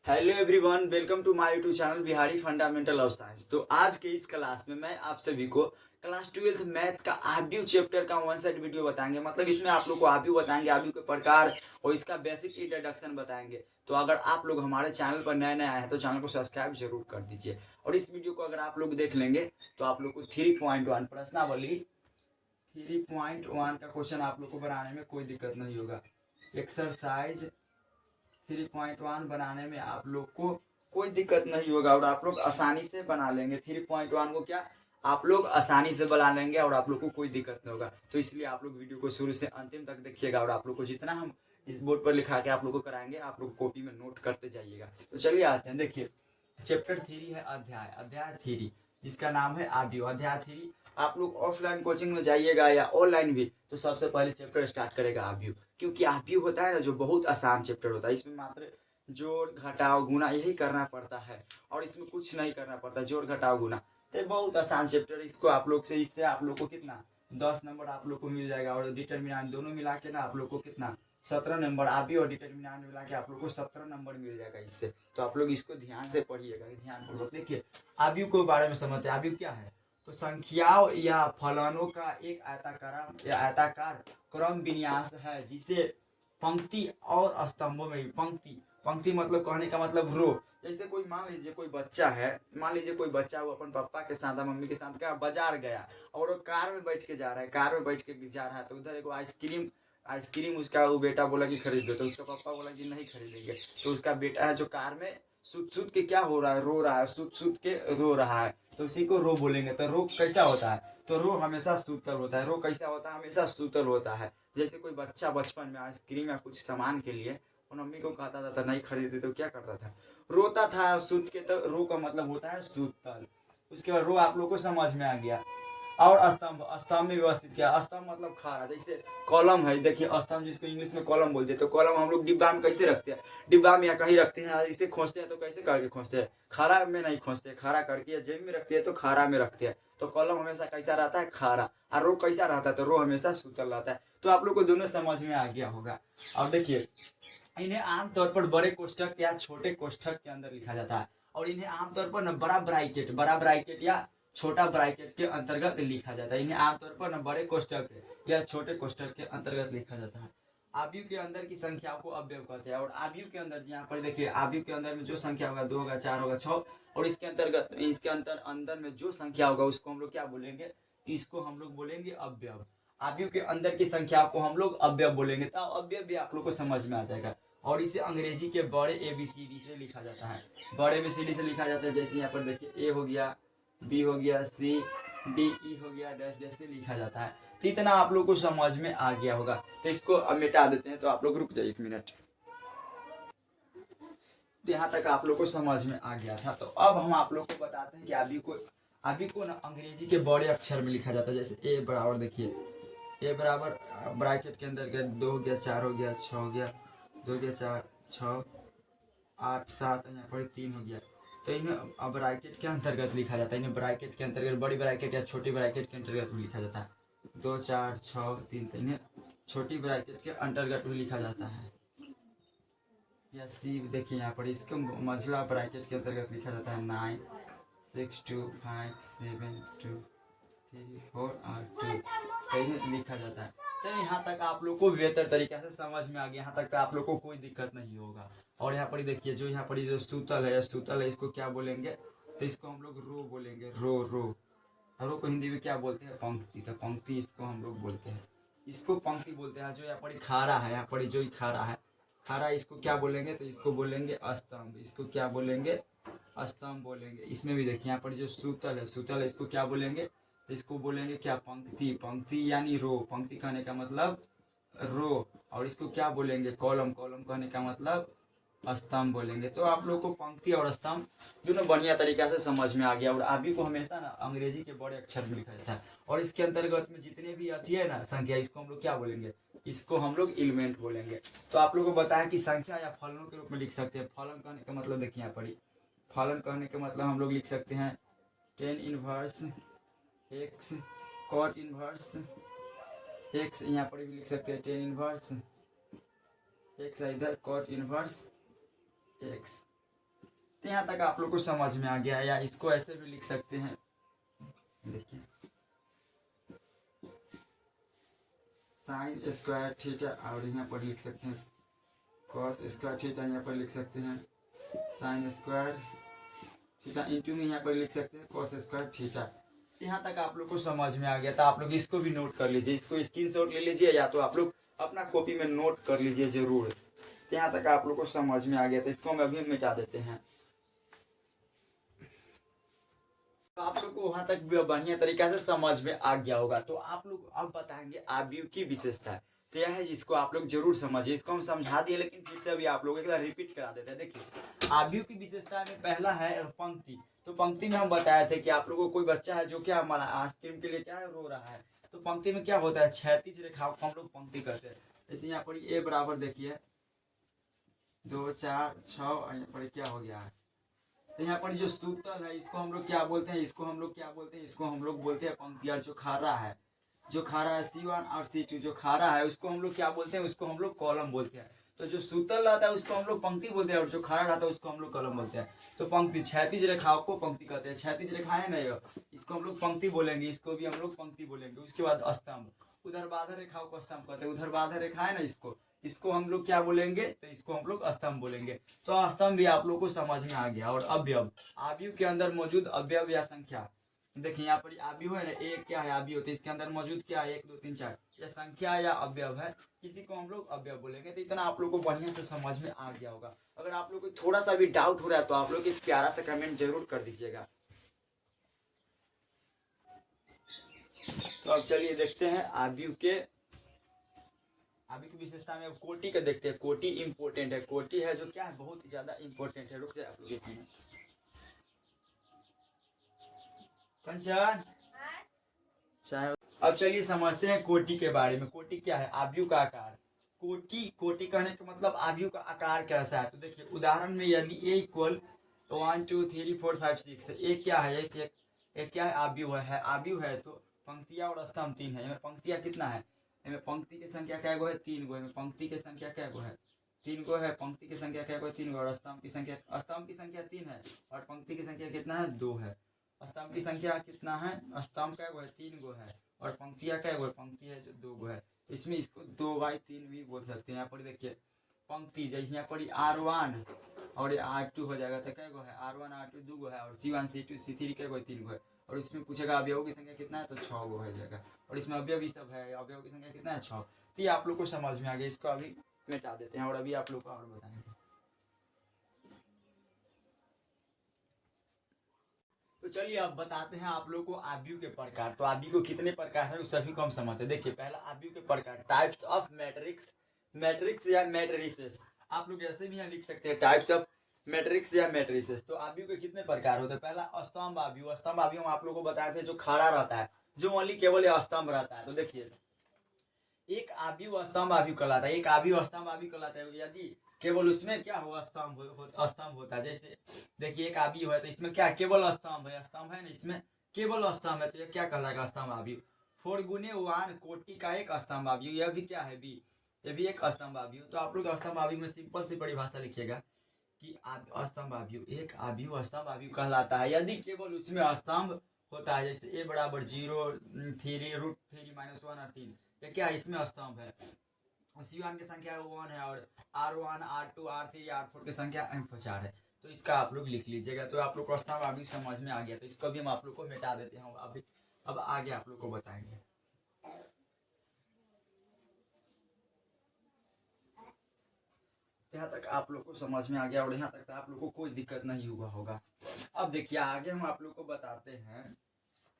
Hello everyone, welcome to my YouTube channel Bihari fundamental of science. तो आज के इस क्लास में मैं आप सभी को क्लास 12th मैथ का आव्यू चैप्टर का वन साइड वीडियो बताएंगे। मतलब इसमें आप लोग को आव्यू बताएंगे, आव्यू के प्रकार और इसका बेसिक इंट्रोडक्शन बताएंगे। तो अगर आप लोग हमारे चैनल पर नए नए आए हैं तो चैनल को सब्सक्राइब जरूर कर दीजिए। और इस वीडियो को अगर आप लोग देख लेंगे तो आप लोग को 3.1 प्रश्नावली 3.1 का क्वेश्चन आप लोग को बनाने में कोई दिक्कत नहीं होगा। एक्सरसाइज 3.1 बनाने में आप लोग को कोई दिक्कत नहीं होगा और आप लोग आसानी से बना लेंगे। 3.1 को क्या आप लोग आसानी से बना लेंगे और आप लोग को कोई दिक्कत नहीं होगा। तो इसलिए आप लोग वीडियो को शुरू से अंतिम तक देखिएगा और आप लोग को जितना हम इस बोर्ड पर लिखा के आप लोग को कराएंगे आप लोग कॉपी में नोट करते जाइएगा। तो चलिए आते हैं। देखिए चैप्टर 3 है अध्याय 3 जिसका नाम है आव्यूह। अध्याय 3 आप लोग ऑफलाइन कोचिंग में जाइएगा या ऑनलाइन भी तो सबसे पहले चैप्टर स्टार्ट करेगा आव्यूह। क्योंकि आव्यूह होता है ना जो बहुत आसान चैप्टर होता है। इसमें मात्र जोड़ घटाव गुना यही करना पड़ता है और इसमें कुछ नहीं करना पड़ता। जोड़ घटाव गुना तो बहुत आसान चैप्टर है। इसको आप लोग से इससे आप लोग को कितना 10 नंबर आप लोग को मिल जाएगा और डिटर्मिनेंट दोनों मिला के ना आप लोग को कितना 17 नंबर। आव्यूह और डिटर्मिनेंट मिला के आप लोग को 17 नंबर मिल जाएगा इससे। तो आप लोग इसको ध्यान से पढ़िएगा, ध्यानपूर्वक देखिए। आव्यूह के बारे में समझते हैं। आव्यूह क्या है? तो संख्याओं या फलनों का एक आयताकार क्रम विन्यास है जिसे पंक्ति और स्तंभों में पंक्ति पंक्ति मतलब कहने का मतलब रो। जैसे कोई मान लीजिए कोई बच्चा है, मान लीजिए कोई बच्चा वो अपन पापा के साथ मम्मी के साथ क्या बाजार गया और वो कार में बैठ के जा रहा है। कार में बैठ के जा रहा है तो उधर एक आइसक्रीम आइसक्रीम उसका वो बेटा बोला कि खरीद दो। तो उसका पापा बोला कि नहीं खरीदेंगे। तो उसका बेटा है जो कार में सुत सुत के क्या हो रहा है, रो रहा है, सुत सुत के रो रहा है। तो उसी को रो बोलेंगे। तो रो कैसा होता है? तो रो हमेशा सूतल होता है। रो कैसा होता है? हमेशा सूतल होता है। जैसे कोई बच्चा बचपन में आइसक्रीम या कुछ सामान के लिए मम्मी को कहता था तो नहीं खरीदते तो क्या करता था? रोता था सूत के। तो रो का मतलब होता है सूतल। उसके बाद रो आप लोग को समझ में आ गया। और स्तंभ, स्तंभ में व्यवस्थित किया। स्तंभ मतलब खारा। जैसे कॉलम है, देखिए स्तंभ जिसको इंग्लिश में कॉलम बोलते हैं। तो कॉलम हम लोग डिब्बा में कैसे रखते हैं? डिब्बा में या कहीं रखते हैं, इसे खोजते हैं तो कैसे करके खोजते हैं? खारा में नहीं खोजते, खारा करके जेब में रखते हैं तो खारा में रखते हैं। तो कॉलम हमेशा कैसा रहता है? खारा। और रो कैसा रहता है? तो रो हमेशा सूतल रहता है। तो आप लोग को दोनों समझ में आ गया होगा। अब देखिए इन्हें आमतौर पर बड़े कोष्ठक या छोटे कोष्ठक के अंदर लिखा जाता है और इन्हें आमतौर पर न बड़ा ब्राइकेट या छोटा ब्राइकेट के अंतर्गत लिखा जाता है। इन्हें आमतौर पर न बड़े कोष्ठक या छोटे कोष्ठक के अंतर्गत लिखा जाता है। आव्यूह के अंदर की संख्याओं को अवयव कहते हैं। और आव्यूह के अंदर यहाँ पर देखिए आव्यूह के अंदर में जो संख्या होगा 2 होगा, 4 होगा, 6 और इसके अंतर्गत इसके अंदर में जो संख्या होगा उसको हम लोग क्या बोलेंगे? इसको हम लोग बोलेंगे अवयव। आव्यूह के अंदर की संख्या को हम लोग अवयव बोलेंगे। तो अवयव भी आप लोग को समझ में आ जाएगा। और इसे अंग्रेजी के बड़े ABCD से लिखा जाता है। बड़े ABCD से लिखा जाता है। जैसे यहाँ पर देखिए A हो गया, B हो गया, C D E हो गया, डैश डैश से लिखा जाता है। तो इतना आप लोग को समझ में आ गया होगा। तो इसको अब मिटा देते हैं। तो आप लोग रुक जाइए 1 मिनट। तो यहाँ तक आप लोग को समझ में आ गया था। तो अब हम आप लोग को बताते हैं कि अभी को ना अंग्रेजी के बड़े अक्षर में लिखा जाता है। जैसे A बराबर देखिए A बराबर ब्रैकेट के अंदर गया 2 हो गया, 4 हो गया, 6 हो गया, 2 हो गया, 4 6 8 7 यहाँ पर 3 हो गया। तो इन्हें अब ब्रैकेट के अंतर्गत लिखा जाता है। इन्हें ब्रैकेट के अंतर्गत बड़ी ब्रैकेट या छोटी ब्रैकेट के अंतर्गत भी लिखा जाता है। 2 4 6 3 तो इन्हें छोटी ब्रैकेट के अंतर्गत भी लिखा जाता है। या सी देखिए यहाँ पर इसको मझला ब्रैकेट के अंतर्गत लिखा जाता है। 9 6 2 5 7 2 3 4 और 2 तो लिखा जाता है। तो यहाँ तक आप लोग को बेहतर तरीके से समझ में आ गया। यहाँ तक तो आप लोग को कोई दिक्कत नहीं होगा। और यहाँ पर देखिए जो यहाँ पर जो सूतल है इसको क्या बोलेंगे? तो इसको हम लोग रो बोलेंगे। रो रो रो को हिंदी में क्या बोलते हैं? पंक्ति। तो पंक्ति इसको हम लोग बोलते हैं। इसको पंक्ति बोलते हैं। जो यहाँ पर खारा है, यहाँ पर जो खारा है, खारा इसको क्या बोलेंगे? तो इसको बोलेंगे स्तंभ। इसको क्या बोलेंगे? स्तंभ बोलेंगे। इसमें भी देखिए यहाँ पर जो सूतल है इसको क्या बोलेंगे? तो इसको बोलेंगे क्या? पंक्ति। पंक्ति यानी रो। पंक्ति कहने का मतलब रो। और इसको क्या बोलेंगे? कॉलम। कॉलम कहने का मतलब स्तंभ बोलेंगे। तो आप लोग को पंक्ति और स्तंभ दोनों बढ़िया तरीका से समझ में आ गया। और आव्यूह को हमेशा ना अंग्रेजी के बड़े अक्षर में लिखा जाता है। और इसके अंतर्गत में जितने भी आती है ना संख्या इसको हम लोग क्या बोलेंगे? इसको हम लोग एलिमेंट बोलेंगे। तो आप लोग को बताया कि संख्या या फलनों के रूप में लिख सकते हैं। फलन कहने का मतलब देखिए यहाँ पर फलन कहने का मतलब हम लोग लिख सकते हैं 10 inverse x cot inverse x। यहाँ पर भी लिख सकते हैं 10 इनवर्स x इधर कॉट इनवर्स x। तो यहाँ तक आप लोग को समझ में आ गया, या इसको ऐसे भी लिख सकते हैं, देखिए साइन स्क्वायर थीटा, और यहाँ पर लिख सकते हैं कॉस स्क्वायर थीटा, यहाँ पर लिख सकते हैं साइन स्क्वायर थीटा, इंटू में यहाँ पर लिख सकते हैं कॉस स्क्वायर थीटा। यहाँ तक आप लोग को समझ में आ गया, तो आप लोग इसको भी नोट कर लीजिए, इसको स्क्रीनशॉट ले लीजिए, या तो आप लोग अपना कॉपी में नोट कर लीजिए जरूर। यहाँ तक आप लोग को समझ में आ गया, तो इसको हम अभी मिटा देते हैं। तो आप लोग को वहां तक बढ़िया तरीका से समझ में आ गया होगा। तो आप लोग अब बताएंगे आव्यूह की विशेषता। तो यह है जिसको आप लोग जरूर समझिए, इसको हम समझा दिए लेकिन फिर से अभी आप लोग एक बार रिपीट करा देते हैं। देखिए आव्यूह की विशेषता में पहला है पंक्ति। तो पंक्ति में हम बताए थे कि आप लोगों को कोई बच्चा है जो क्या हमारा आइसक्रीम के लिए क्या है, रो रहा है, तो पंक्ति में क्या होता है, क्षैतिज रेखाओं को हम लोग पंक्ति कहते हैं। जैसे यहाँ पर ए बराबर देखिए 2 4 6, और यहाँ पर क्या हो गया है, तो यहाँ पर जो सूतल है इसको हम लोग क्या बोलते हैं, इसको हम लोग क्या बोलते हैं, इसको हम लोग बोलते हैं पंक्ति। और जो खारा है, जो खारा है C1 और C2, जो खारा है उसको हम लोग क्या बोलते हैं, उसको हम लोग कॉलम बोलते हैं। तो जो सूतल रहता है उसको हम लोग पंक्ति बोलते हैं, और जो खारा रहता है उसको हम लोग कॉलम बोलते हैं। तो पंक्ति, क्षैतिज रेखाओं को पंक्ति कहते हैं। क्षैतिज रेखा है ना, इसको हम लोग पंक्ति बोलेंगे, इसको भी हम लोग पंक्ति बोलेंगे। उसके बाद स्तंभ, ऊर्ध्वाधर रेखाओं को स्तंभ कहते हैं। ऊर्ध्वाधर रेखा है ना, इसको हम लोग क्या बोलेंगे, तो इसको हम लोग स्तंभ बोलेंगे। तो स्तंभ भी आप लोग को समझ में आ गया। और अवयव, आव्यूह के अंदर मौजूद अवयव या संख्या, देखिए यहाँ पर आव्यूह है ना, एक क्या है आव्यूह, तो इसके अंदर मौजूद क्या है 1 2 3 4, या संख्या या अवयव है, इसी को हम लोग अवयव बोलेंगे। तो इतना आप लोग को बढ़िया से समझ में आ गया होगा। अगर आप लोग को थोड़ा सा भी डाउट हो रहा है तो आप लोग एक प्यारा सा कमेंट जरूर कर दीजिएगा। तो अब चलिए देखते हैं आव्यूह की विशेषता में। अब कोटि का देखते हैं। कोटि इंपोर्टेंट है, कोटि है जो क्या है, बहुत ही ज्यादा इंपॉर्टेंट है। रुक जाए आप लोग देखेंगे कंचन चाहे। अब चलिए समझते हैं कोटि के बारे में। कोटि क्या है, आव्यूह का आकार। कोटि कहने का मतलब आव्यूह का आकार कैसा है। तो देखिए उदाहरण में यदि ए इक्वल 1 2 3 4 5 6, एक क्या है, एक क्या है, आव्यूह है। आव्यूह है तो पंक्तियां और स्तंभ 3 है। पंक्तियां कितना है, पंक्ति की संख्या क्या गो है, 3 गो है। पंक्ति की संख्या क्या गो है, 3 गो है। पंक्ति की संख्या क्या गो है, 3 गो। और स्तंभ की संख्या 3 है, और पंक्ति की संख्या कितना है, 2 है। स्तंभ की संख्या कितना है, स्तंभ क्या गो है, 3 गो है, और पंक्तियां क्या गो है, पंक्ति है जो 2 गो है। तो इसमें इसको 2/3 भी बोल सकते हैं। यहाँ पर देखिए पंक्ति, जैसे यहाँ पर R1 और R2 हो जाएगा, तो क्या गो है, R1 R2 2 गो है, और C1 C2 C3 क्या गो है, 3 गो है। और इसमें पूछेगा अवयवों की संख्या कितना है, तो 6 गो हो जाएगा। और इसमें अवयव भी सब है, अवयव की संख्या कितना है, 6। तो ये आप लोग को समझ में आ गया। इसको अभी मिटा देते हैं और अभी आप लोग को और बताएंगे। तो चलिए अब बताते हैं आप लोग को आव्यूह के प्रकार। तो आव्यूह को कितने प्रकार है, उस सभी को हम समझते हैं। देखिए पहला आव्यूह के प्रकार, टाइप्स ऑफ मैट्रिक्स या मैट्रिसेस। आप लोग ऐसे भी यहाँ लिख सकते हैं टाइप्स ऑफ मैट्रिक्स या मैट्रिसेस। तो आव्यूह के कितने प्रकार होते हैं। पहला स्तंभ आव्यूह। स्तंभ आव्यूह हम आप लोग को बताए थे जो खड़ा रहता है, जो ओनली केवल स्तंभ रहता है। तो देखिए एक आव्यूह स्तंभ आव्यूह कहलाता है, एक आव्यूह स्तंभ आव्यूह कहलाता है यदि केवल उसमें क्या हो, स्तंभ होता है। जैसे देखिए एक आव्यूह है तो इसमें क्या केवल स्तंभ है ना, इसमें केवल स्तंभ है, तो ये क्या कहलाएगा, स्तंभ आव्यूह। 4 गुने 1 कोटि का एक स्तंभ आव्यूह, यह भी क्या है बी, ये भी एक स्तंभ आव्यूह। तो आप लोग स्तंभ आव्यूह में सिंपल सी परिभाषा लिखिएगा कि स्तंभ आव्यूह, एक आव्यूह स्तंभ आव्यूह कहलाता है यदि केवल उसमें स्तंभ होता है। जैसे a बराबर 0 3 √3 -1 और 3, ये क्या इसमें स्तंभ है। C1 की संख्या 1 है, और R1 R2 R3 R4 की संख्या M4 है। तो इसका आप लोग लिख लीजिएगा। तो आप लोग को स्तंभ अभी समझ में आ गया। तो इसको भी हम आप लोग को मिटा देते हैं अभी। अब आगे आप लोग को बताएंगे। यहाँ तक आप लोग को समझ में आ गया, और यहाँ तक आप लोग को कोई दिक्कत नहीं हुआ होगा। अब देखिए आगे हम आप लोग को बताते हैं।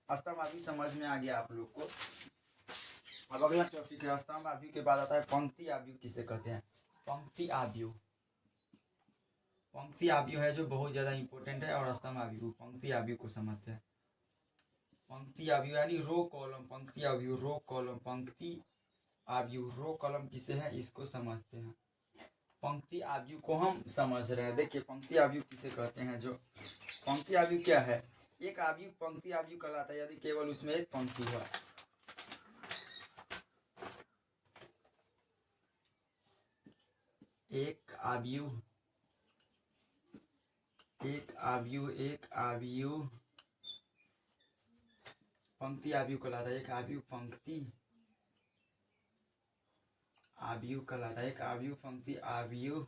स्तंभ अभी समझ में आ गया आप लोग को। अब अगला टॉपिक है स्तंभ आव्यूह के बाद आता है पंक्ति आव्यूह। किसे कहते हैं, पंक्ति आव्यूह। पंक्ति आव्यूह है जो बहुत ज्यादा इंपॉर्टेंट है। और स्तंभ आव्यूह, पंक्ति आव्यूह को समझते हैं। पंक्ति आव्यूह यानी रो कॉलम, पंक्ति आव्यूह रो कॉलम, पंक्ति आव्यूह रो कॉलम किसे है, इसको समझते हैं। पंक्ति आव्यूह को हम समझ रहे हैं। देखिए पंक्ति आव्यूह किसे कहते हैं, जो पंक्ति आव्यूह क्या है, एक आव्यूह पंक्ति आव्यूह कहलाता है यदि केवल उसमें एक पंक्ति है। एक आव्यूह एक आव्यूह पंक्ति आव्यूह कहलाता है। एक आव्यूह पंक्ति आव्यूह कहलाता है। एक आव्यूह पंक्ति आव्यूह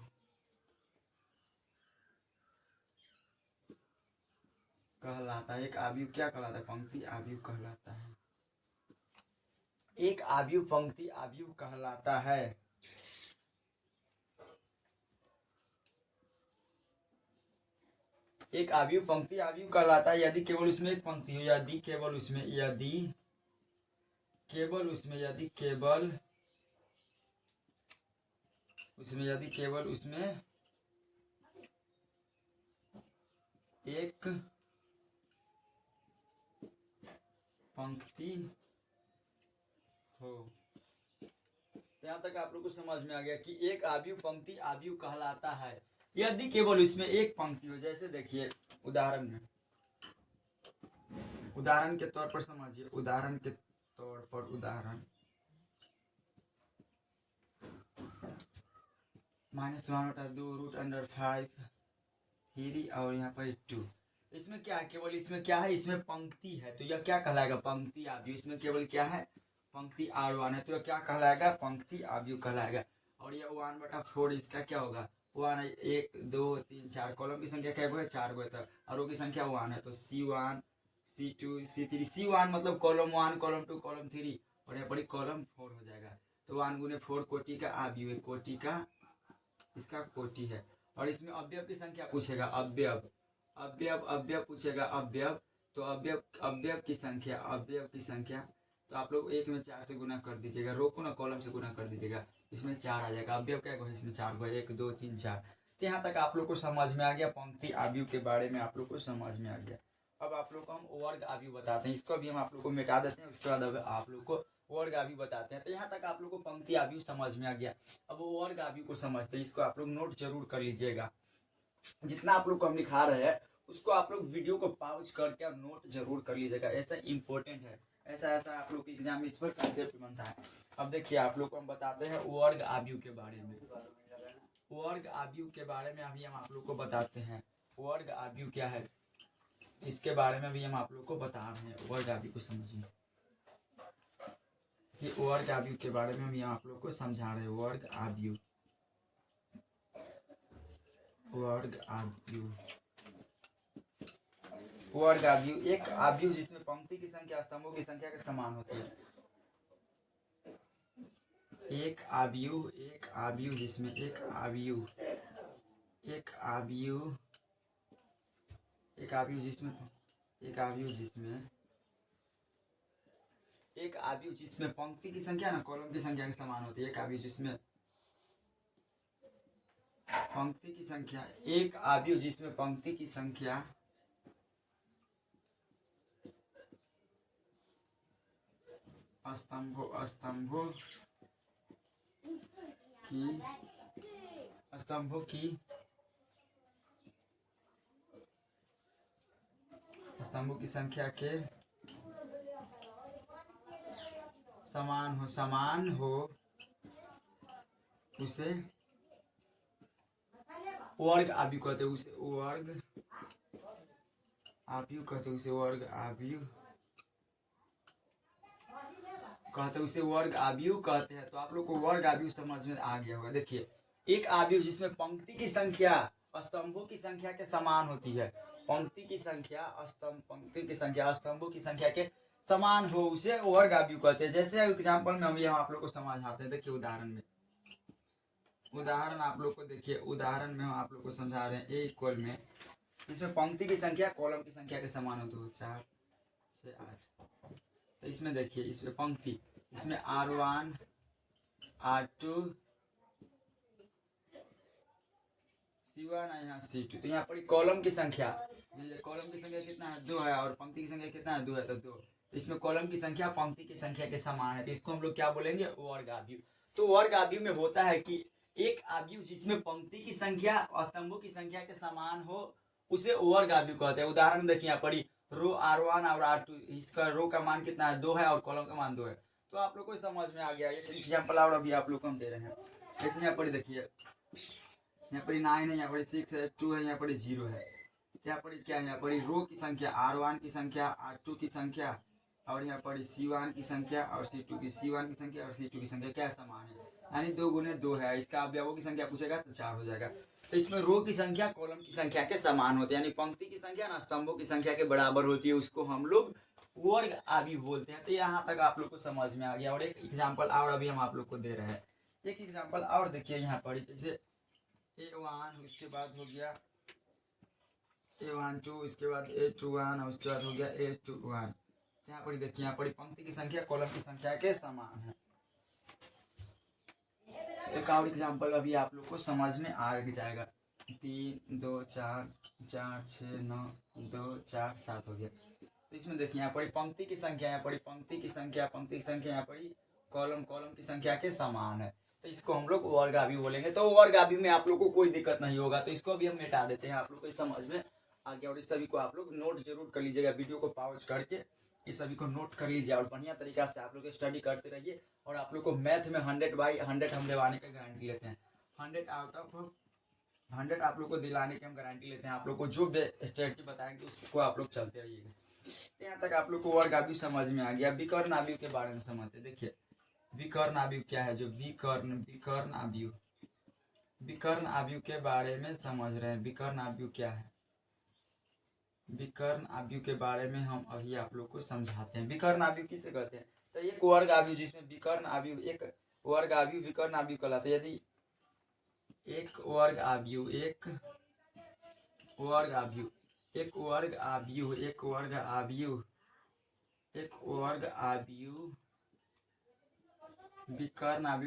कहलाता है। एक आव्यूह क्या कहलाता है? पंक्ति आव्यूह कहलाता है। एक आव्यूह पंक्ति आव्यूह कहलाता है। एक आव्यूह पंक्ति आव्यूह कहलाता है यदि केवल उसमें एक पंक्ति हो, यदि केवल उसमें एक पंक्ति हो। यहाँ तक आप लोग को समझ में आ गया कि एक आव्यूह पंक्ति आव्यूह कहलाता है यदि केवल उसमें एक पंक्ति हो। जैसे देखिए उदाहरण के तौर पर समझिए। उदाहरण -1/2√5 हीरी और यहाँ पर 2। इसमें क्या है? केवल इसमें क्या है? इसमें पंक्ति है तो यह क्या कहलाएगा? पंक्ति आव्यूह। इसमें केवल क्या है? पंक्ति R1 है तो यह क्या कहलाएगा? पंक्ति आव्यूह कहलाएगा। और यह 1/4 इसका क्या होगा? 1 1 2 3 4 कॉलम की संख्या क्या है? 4 है। और रो की संख्या 1 है तो C1 C2 C3। C1 मतलब कॉलम 1 कॉलम 2 कॉलम 3 और यहाँ पर कॉलम 4 हो जाएगा। तो 1 × 4 कोटि का आव्यूह है। कोटि का इसका कोटि है। और इसमें अवयव की संख्या पूछेगा। अवयव पूछेगा। अवयव तो अवयव की संख्या तो आप लोग 1 में 4 से गुना कर दीजिएगा। रो को ना कॉलम से गुना कर दीजिएगा। इसमें 4 आ जाएगा। अवयव क्या है? इसमें 4 को 1 2 3 4। तो यहाँ तक आप लोग को समझ में आ गया। पंक्ति आव्यूह के बारे में आप लोग को समझ में आ गया। अब आप लोग को हम वर्ग आव्यूह बताते हैं। इसको भी हम आप लोग को मिटा देते हैं। उसके बाद अब आप लोग को वर्ग आव्यूह बताते हैं। तो यहाँ तक आप लोग को पंक्ति आव्यूह समझ में आ गया। अब वो वर्ग आव्यूह को समझते हैं। इसको आप लोग नोट जरूर कर लीजिएगा। जितना आप लोग को हम लिखा रहे हैं उसको आप लोग वीडियो को पॉज करके और नोट जरूर कर लीजिएगा। ऐसा इंपॉर्टेंट है। ऐसा आप लोग के एग्जाम में इस पर कंसेप्ट बनता है। अब देखिए आप लोग को हम बताते हैं वर्ग आव्यूह के बारे में। वर्ग आव्यूह के बारे में अभी हम आप लोग को बताते हैं। वर्ग आव्यूह क्या है इसके बारे में भी हम आप लोग को बता रहे हैं। वर्ग आव्यूह को समझिए कि वर्ग आव्यूह के बारे में हम आप लोग को समझा रहे हैं। वर्ग आव्यूह एक आव्यूह जिसमें पंक्ति की संख्या स्तंभों की संख्या के समान होती है। एक आव्यूह जिसमें पंक्ति की संख्या ना कॉलम की संख्या के समान होती है। एक आव्यूह जिसमें पंक्ति की संख्या स्तंभों की संख्या के समान हो उसे वर्ग आव्यूह कहते हैं। उसे वर्ग आव्यूह कहते हैं। तो आप लोग को वर्ग आव्यूह समझ में आ गया होगा। देखिए एक आव्यूह जिसमें पंक्ति की संख्या स्तंभों की संख्या के समान होती है। पंक्ति की संख्या स्तंभों की संख्या के समान हो उसे वर्ग आव्यूह कहते हैं। जैसे एग्जाम्पल में हम यहाँ आप लोग को समझाते हैं। देखिए उदाहरण आप लोग को देखिए। उदाहरण में हम आप लोग को समझा रहे हैं। ए इक्वल में इसमें पंक्ति की संख्या कॉलम की संख्या के समान होती है। 4 6 8। तो इसमें देखिए इसमें पंक्ति इसमें R1 R2 C1 है यहाँ C2। तो यहाँ पर कॉलम की संख्या कितना है? 2 है। और पंक्ति की संख्या कितना है? 2 है। तो 2 इसमें कॉलम की संख्या पंक्ति की संख्या के समान है। तो इसको हम लोग क्या बोलेंगे? वर्ग आव्यूह। तो वर्ग आव्यूह में होता है कि एक आव्यूह जिसमें पंक्ति की संख्या स्तंभों की संख्या के समान हो उसे वर्ग आव्यूह कहते हैं। उदाहरण देखिए यहाँ पर रो R1 और R2। इसका रो का मान कितना है? 2 है। और कॉलम का मान 2 है। तो आप लोग को समझ में आ गया। ये एग्जाम्पल और अभी आप लोग को हम दे रहे हैं। जैसे यहाँ पर देखिए यहाँ पर 9 है, यहाँ पर 6 है, 2 है, यहाँ पर 0 है। यहाँ पर क्या है, यहाँ पर रो की संख्या R1 की संख्या, R2 की संख्या और यहाँ पर C1 की संख्या और C2 की संख्या और C2 की संख्या क्या समान है, यानी 2 गुने 2 है। इसका अवयवों की संख्या पूछेगा तो 4 हो जाएगा। तो इसमें रो की संख्या कॉलम की संख्या के समान होते हैं, यानी पंक्ति की संख्या ना स्तंभों की संख्या के बराबर होती है, उसको हम लोग वर्ग आदि बोलते हैं। तो यहाँ तक आप लोग को समझ में आ गया। और एक एग्जाम्पल और अभी हम आप लोग को दे रहे हैं, एक एग्जाम्पल और देखिए यहाँ पर, जैसे A1 उसके बाद हो गया A1 2, उसके बाद A21 और उसके बाद हो गया A21। यहाँ पर देखिए, यहाँ पर पंक्ति की संख्या कॉलम की संख्या के समान है। एक और एग्जाम्पल अभी आप लोग को समझ में आ जाएगा। 3 2 4 4 6 9 2 4 7 हो गया। तो इसमें देखिए यहाँ पर पंक्ति की संख्या, यहाँ पर पंक्ति की संख्या यहाँ पर कॉलम की संख्या के समान है। तो इसको हम लोग वर्गावी बोलेंगे। तो वर्गावी में आप लोग को कोई दिक्कत नहीं होगा, तो इसको भी हम मिटा देते हैं। आप लोग को समझ में आ गया। और इस सभी को आप लोग नोट जरूर कर लीजिएगा, वीडियो को पॉज करके इस सभी को नोट कर लीजिए और बढ़िया तरीका से आप लोग स्टडी करते रहिए। और आप लोग को मैथ में 100/100 हम दिलाने की गारंटी लेते हैं। 100 आउट ऑफ 100 आप लोग को दिलाने की हम गारंटी लेते हैं। आप लोग को जो स्ट्रेटजी बताएंगे उसको आप लोग चलते रहिएगा। तो यहाँ तक आप लोग को वर्गावी समझ में आ गया। विकर्ण आव्यूह के बारे में समझते। देखिए विकर्ण आव्यूह क्या है, जो विकर्ण आव्यूह के बारे में समझ रहे हैं। विकर्ण आव्यूह क्या है, विकर्ण आव्यूह के बारे में हम अभी आप लोग को समझाते हैं। विकर्ण आव्यूह किसे कहते हैं, तो एक वर्ग आव्यूह जिसमें विकर्ण आव्यूह, एक वर्ग आव्यूह विकर्ण आव्यूह कहलाता है। यदि एक वर्ग आव्यूह विकर्ण आव्यूह कहलाता है। एक वर्ग आव्यूह विकर्ण आव्यूह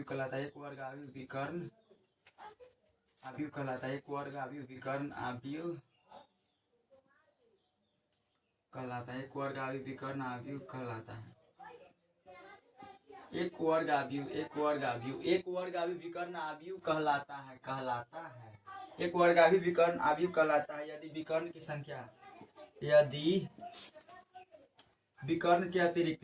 कहलाता है। एक वर्ग आव्यूह विकर्ण आव्यूह कहलाता है। एक वर्ग आव्यूह विकर्ण आव्यूह कहलाता है। एक वर्ग आव्यूह विकर्ण आव्यूह कहलाता है। एक वर्ग आव्यूह विकर्ण आव्यूह कहलाता है यदि विकर्ण की संख्या, यदि विकर्ण के अतिरिक्त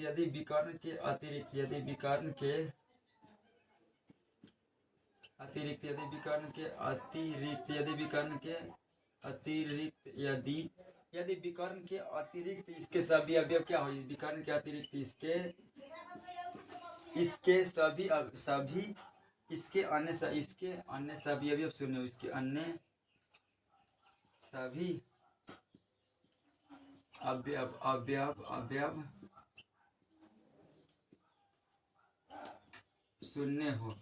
इसके सभी अवयव क्या हो, विकर्ण के अतिरिक्त इसके अन्य सभी अवयव शून्य, इसके अन्य सभी अवयव शून्य हो।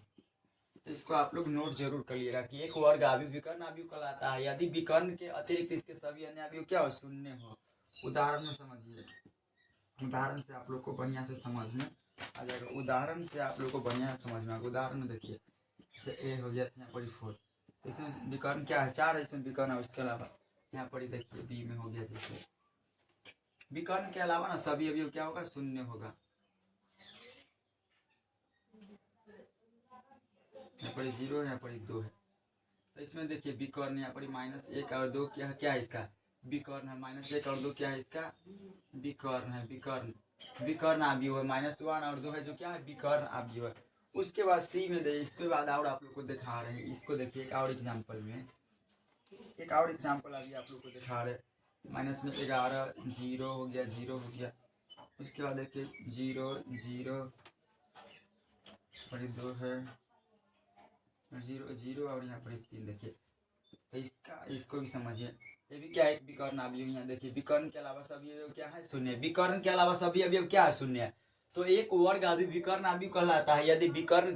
तो इसको आप लोग नोट जरूर कर लिएगा कि एक वर्ग आव्यूह विकर्ण आव्यूह कहलाता है यदि विकर्ण के अतिरिक्त इसके सभी अन्य अवयव क्या हो, शून्य हो। उदाहरण में समझिए, उदाहरण से आप लोग को बढ़िया से समझ में आ जाएगा। उदाहरण से आप लोग को बढ़िया से समझ में आएगा। उदाहरण में देखिए, जैसे ए हो गया यहाँ पर 4, इसमें विकर्ण क्या है, 4 है इसमें विकर्ण है। उसके अलावा यहाँ पर देखिए बी में हो गया, जैसे विकर्ण के अलावा ना सभी अवयव क्या होगा, शून्य होगा। यहाँ पर 0 है, यहाँ पर 2 है। तो इसमें देखिए विकर्ण, यहाँ पर -1 और 2 क्या है इसका, विकर्ण है। -1 और 2 क्या है इसका, विकर्ण है। विकर्ण आव्यूह है। -1 और 2 है जो क्या है, विकर्ण आव्यूह है। उसके बाद सी में देखिए, इसके बाद और आप लोग को दिखा रहे हैं। इसको देखिए एक और एग्जाम्पल अभी आप लोग को दिखा रहे हैं। -11 0 हो गया, 0 हो गया। उसके बाद देखिए 0 0 और 2 है, 0 0 और यहाँ पर 3 देखिए। तो इसको भी समझिए, ये भी क्या है, एक विकर्ण आव्यूह। यहाँ देखिए विकर्ण के अलावा सभी अवयव क्या है, शून्य। विकर्ण के अलावा सभी अवयव क्या है, शून्य है। तो एक वर्ग आव्यूह विकर्ण आव्यूह कहलाता है यदि विकर्ण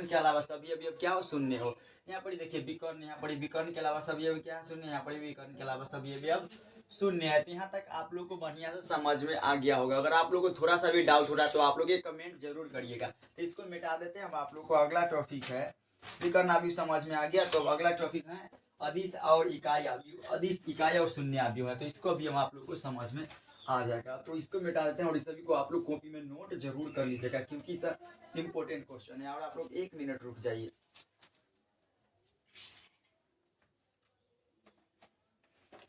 के अलावा सभी अवयव क्या हो, शून्य हो। यहाँ पर देखिए विकर्ण, यहाँ पर विकर्ण के अलावा सभी अवयव क्या है, शून्य। यहाँ पर विकर्ण के अलावा सभी अवयव शून्य है। तो यहाँ तक आप लोग को बढ़िया से समझ में आ गया होगा। अगर आप लोग को थोड़ा सा भी डाउट हो रहा है तो आप लोग एक कमेंट जरूर करिएगा। तो इसको मिटा देते हैं। अब आप लोग को अगला टॉपिक है, विकर्ण आव्यूह समझ में आ गया। तो अगला टॉपिक है अदिश और इकाई आव्यूह। अदिश, इकाई और शून्य आव्यूह है। तो इसको भी हम आप लोग को समझ में आ जाएगा। तो इसको मिटा देते हैं और इस सभी को आप लोग कॉपी में नोट जरूर कर लीजिएगा, क्योंकि सर इंपॉर्टेंट क्वेश्चन है। और आप लोग 1 मिनट रुक जाइए।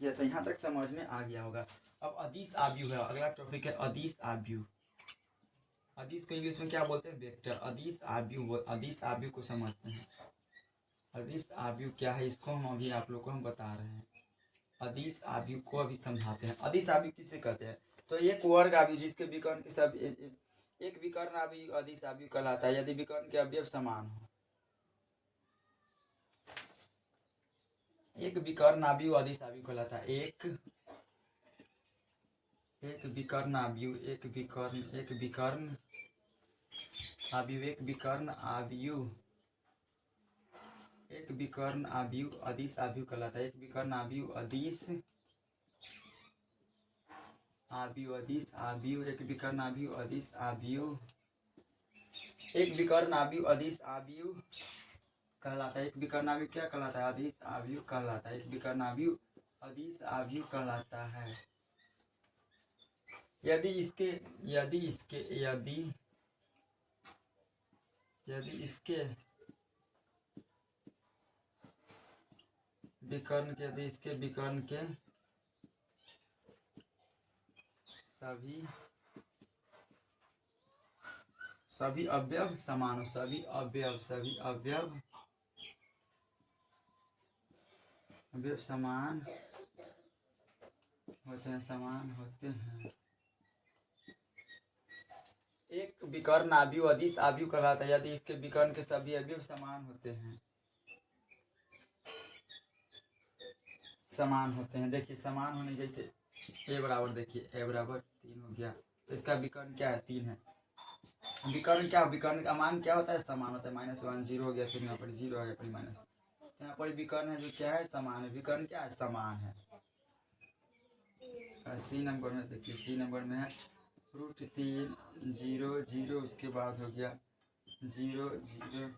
ये तो यहाँ तक समझ में आ गया होगा। अब अदिश आव्यूह है, अगला टॉपिक है अदिश आव्यूह। अदिश को इंग्लिश में क्या बोलते हैं, वेक्टर। अदिश आव्यूह को समझते हैं। अदिश आव्यूह क्या है, इसको हम अभी आप लोग को हम बता रहे हैं। अदिश आव्यूह को अभी समझाते हैं। अदिश आव्यूह किसे कहते हैं? तो एक वर्ग आव्यूह जिसके विकर्ण के सब एक विकर्ण आव्यूह अदिश आव्यूह कहलाता है यदि विकर्ण के अवयव समान हो। एक विकर्ण आव्यूह अदिश आव्यूह कहलाता है। एक विकर्ण आव्यूह एक विकर्ण आव्यूह एक विकर्ण आव्यूह अदिश आव्यूह कहलाता है। एक विकर्ण आव्यूह अदिश आव्यूह एक विकर्ण आव्यूह अदिश आव्यूह एक विकर्ण आव्यूह अदिश आव्यूह कहलाता है। एक विकर्ण आव्यूह क्या कहलाता है? अदिश आव्यूह कहलाता है। एक विकर्ण आव्यूह अदिश आव्यूह कहलाता है यदि इसके विकर्ण के सभी अवयव समान हो। सभी अवयव समान होते हैं। एक विकर्ण आव्यूह अदिश आव्यूह कहलाता है यदि इसके विकर्ण के सभी अवयव समान होते हैं। देखिए समान होने जैसे a बराबर, देखिए a बराबर 3 हो गया तो इसका विकर्ण क्या है? 3 है। विकर्ण का मान क्या होता है? समान होता है। -1 0 हो गया, फिर यहाँ पर 0 आ गया, फिर माइनस। यहाँ पर विकर्ण है जो क्या है? समान है। विकर्ण क्या है? समान है। सी नंबर में देखिए, सी नंबर में है √3 0 0, उसके बाद हो गया 0 0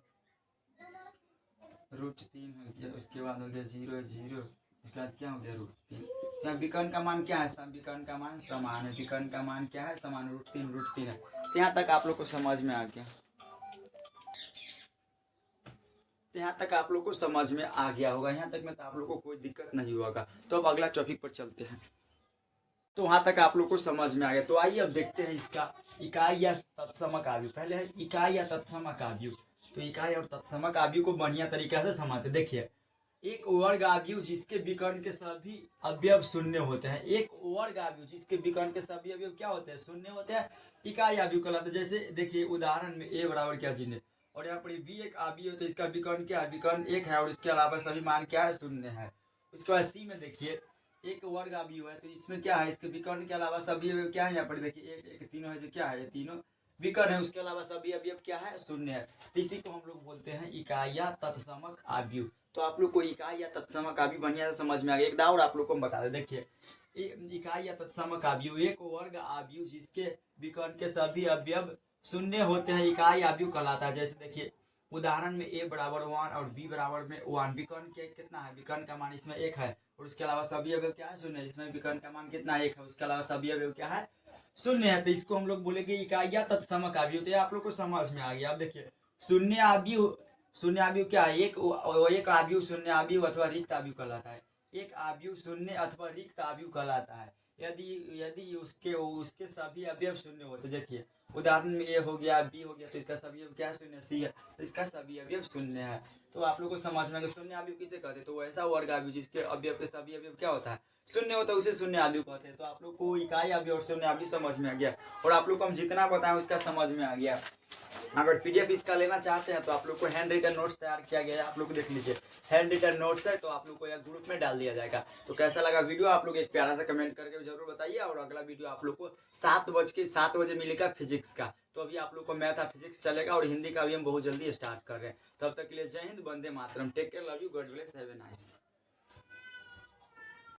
√3 हो गया, उसके बाद हो गया 0 0, उसके बाद क्या हो गया? √3। तो यहाँ विकर्ण का मान क्या है? विकर्ण का मान समान है। विकर्ण का मान क्या है? समान। √3 है। तो यहाँ तक आप लोग को समझ में आ गया। होगा। यहाँ तक में तो आप लोग को कोई दिक्कत नहीं होगा। तो अब अगला टॉपिक पर चलते हैं। तो वहां तक आप लोग को समझ में आ गया। तो आइए अब देखते हैं इसका इकाई या तत्समक आव्यूह। पहले है इकाई या तत्समक आव्यूह। तो इकाई और तत्समक आव्यूह को बढ़िया तरीका से समझते। देखिए, एक वर्ग आव्यूह जिसके विकर्ण के सभी अवयव शून्य होते हैं। एक वर्ग आव्यूह जिसके विकर्ण के सभी अवयव क्या होते हैं? शून्य होते हैं। इकाई आव्यूह कहलाते हैं। जैसे देखिए उदाहरण में a बराबर क्या चिन्ह है और यहाँ पर b एक आव्यूह है तो इसका विकर्ण क्या है? विकर्ण 1 है और इसके अलावा सभी मान क्या है? शून्य है। उसके बाद c में देखिए एक वर्ग आव्यूह है तो इसमें क्या है? इसके विकर्ण के अलावा सभी अवयव क्या है? यहाँ पर देखिए 1 1 तीनों है जो क्या है? ये तीनों विकर्ण है, उसके अलावा सभी अवयव क्या है? शून्य है। तो इसी को हम लोग बोलते हैं इकाई या तत्समक आव्यूह। तो आप लोग को इकाई या तत्समक आव्यूह बढ़िया से समझ में आ गया। एक और आप लोग को हम बता दें। देखिए, इकाई या तत्समक आव्यूह एक वर्ग आव्यूह जिसके विकर्ण के सभी अवयव शून्य होते हैं इकाई आव्यूह कहलाता है। जैसे देखिए उदाहरण में a बराबर 1 और b बराबर में 1। विकर्ण के कितना है? विकर्ण का मान इसमें 1 है और उसके अलावा सभी अवयव क्या है? शून्य है। इसमें विकर्ण का मान कितना? 1 है, उसके अलावा सभी अवयव क्या है? शून्य है। तो इसको हम लोग बोलेंगे इकाई या तत्समक आव्यूह। तो ये आप लोग को समझ में आ गया। अब देखिए शून्य आव्यूह क्या है? एक आव्यूह शून्य आव्यूह अथवा रिक्त आव्यूह कहलाता है। एक आव्यूह शून्य अथवा रिक्त आव्यूह कहलाता है यदि उसके सभी अवयव शून्य होते। देखिए उदाहरण में a हो गया, b हो गया तो इसका सभी अवयव क्या है? शून्य। c है तो इसका सभी अवयव शून्य है। तो आप लोग को समझ में आ गया। शून्य आव्यूह किसे कहते हैं? तो ऐसा वर्ग आव्यूह जिसके अवयव के सभी अवयव क्या होता है? शून्य होता है, उसे शून्य आव्यूह कहते हैं। तो आप लोग को इकाई आव्यूह और शून्य आव्यूह समझ में आ गया और आप लोग को हम जितना बताएं उसका समझ में आ गया। अगर पीडीएफ इसका लेना चाहते हैं तो आप लोग को हैंड रिटन नोट्स तैयार किया गया है। आप लोग देख लीजिए, हैंड रिटन नोट्स है तो आप लोग को यह ग्रुप में डाल दिया जाएगा। तो कैसा लगा वीडियो आप लोग एक प्यारा सा कमेंट करके जरूर बताइए। और अगला वीडियो आप लोग को 7 बजे मिलेगा फिजिक्स का। तो अभी आप लोग को मैथ और फिजिक्स चलेगा और हिंदी का भी हम बहुत जल्दी स्टार्ट कर रहे हैं। तब तक के लिए जय हिंद, वंदे मातरम। Take care, love you, God bless, have a nice.